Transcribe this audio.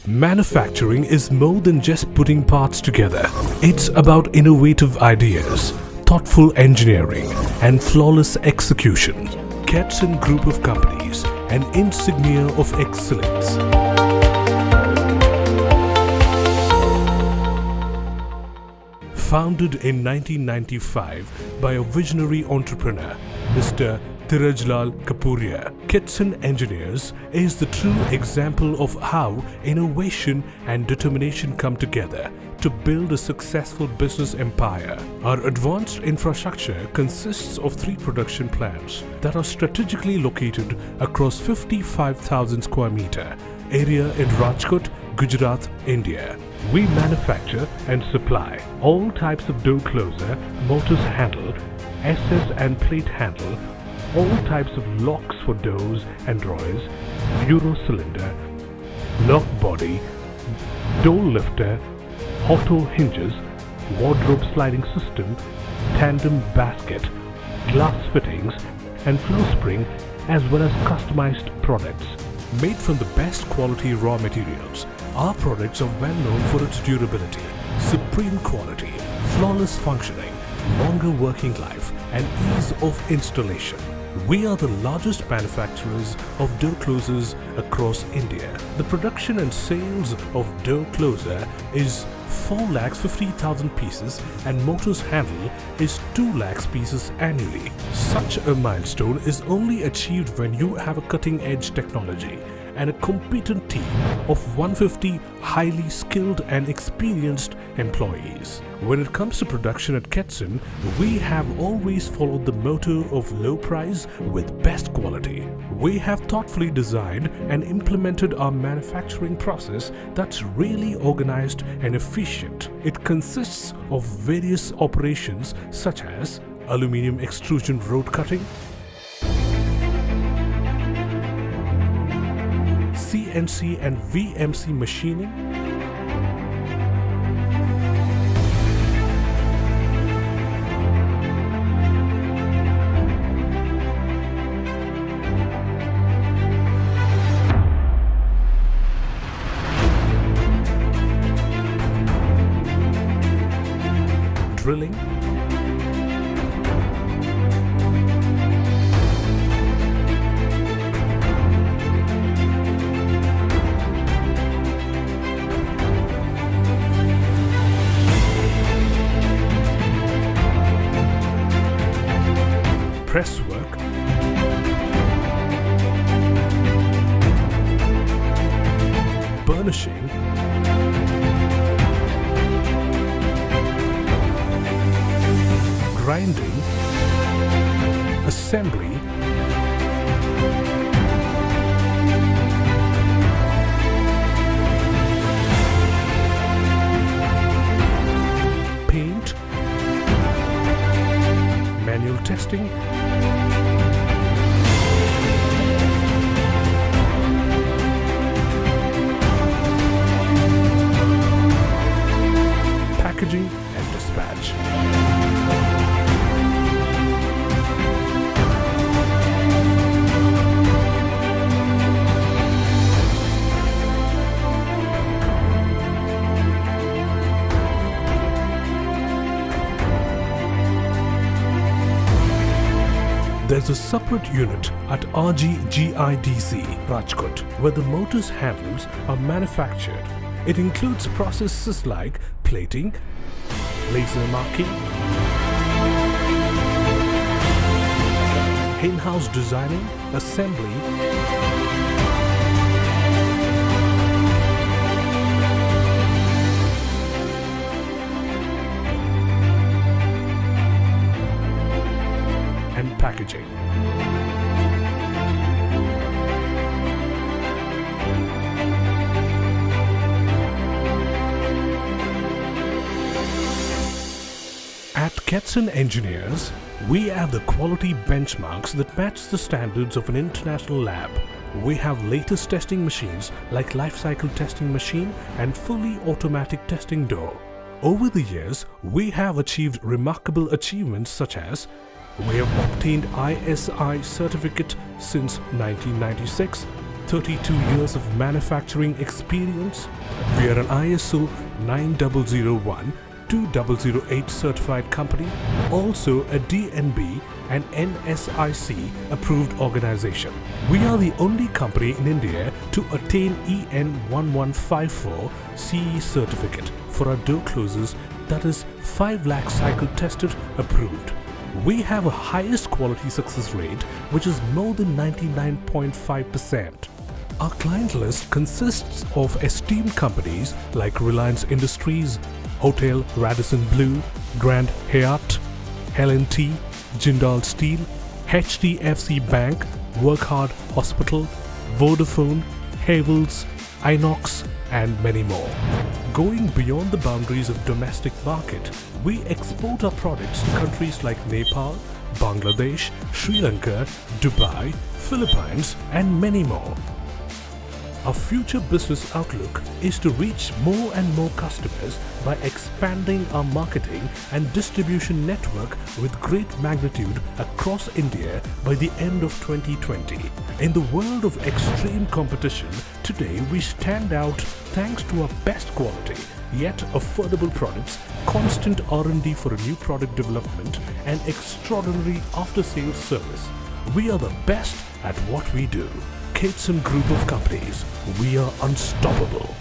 Manufacturing is more than just putting parts together. It's about innovative ideas, thoughtful engineering, and flawless execution. Kadson Group of Companies, an insignia of excellence. Founded in 1995 by a visionary entrepreneur, Mr. Dhirajlal Kapuria, Kadson Engineers is the true example of how innovation and determination come together to build a successful business empire. Our advanced infrastructure consists of 3 production plants that are strategically located across 55,000 square meter area in Rajkot, Gujarat, India. We manufacture and supply all types of door closer, Mortis handle, SS and plate handle, all types of locks for doors and drawers, bureau cylinder, lock body, door lifter, auto hinges, wardrobe sliding system, tandem basket, glass fittings and floor spring, as well as customized products. Made from the best quality raw materials, our products are well known for its durability, supreme quality, flawless functioning, longer working life and ease of installation. We are the largest manufacturers of door closers across India. The production and sales of door closer is 4,50,000 pieces and Mortis handle is 2 lakhs pieces annually. Such a milestone is only achieved when you have a cutting-edge technology and a competent team of 150 highly skilled and experienced employees. When it comes to production at Kadson, we have always followed the motto of low price with best quality. We have thoughtfully designed and implemented our manufacturing process that's really organized and efficient. It consists of various operations such as aluminium extrusion road cutting, CNC and VMC machining, drilling, press work, burnishing, grinding, assembly, paint, manual testing, packaging and dispatch. There's a separate unit at RGGIDC, Rajkot, where the Mortis handles are manufactured. It includes processes like plating, laser marking, in-house designing, assembly, and packaging. At Kadson Engineers, we have the quality benchmarks that match the standards of an international lab. We have latest testing machines like life cycle testing machine and fully automatic testing door. Over the years, we have achieved remarkable achievements such as we have obtained ISI certificate since 1996, 32 years of manufacturing experience. We are an ISO 9001-2008 certified company, also a DNB and NSIC approved organization. We are the only company in India to attain EN 1154 CE certificate for our door closers, that is 5 lakh cycle tested approved. We have a highest quality success rate, which is more than 99.5%. Our client list consists of esteemed companies like Reliance Industries, Hotel Radisson Blu, Grand Hyatt, L&T, Jindal Steel, HDFC Bank, Work Hard Hospital, Vodafone, Havels, Inox, and many more. Going beyond the boundaries of domestic market, we export our products to countries like Nepal, Bangladesh, Sri Lanka, Dubai, Philippines, and many more. Our future business outlook is to reach more and more customers by expanding our marketing and distribution network with great magnitude across India by the end of 2020. In the world of extreme competition, today we stand out thanks to our best quality, yet affordable products, constant R&D for a new product development, and extraordinary after-sales service. We are the best at what we do. Kadson Group of Companies. We are unstoppable.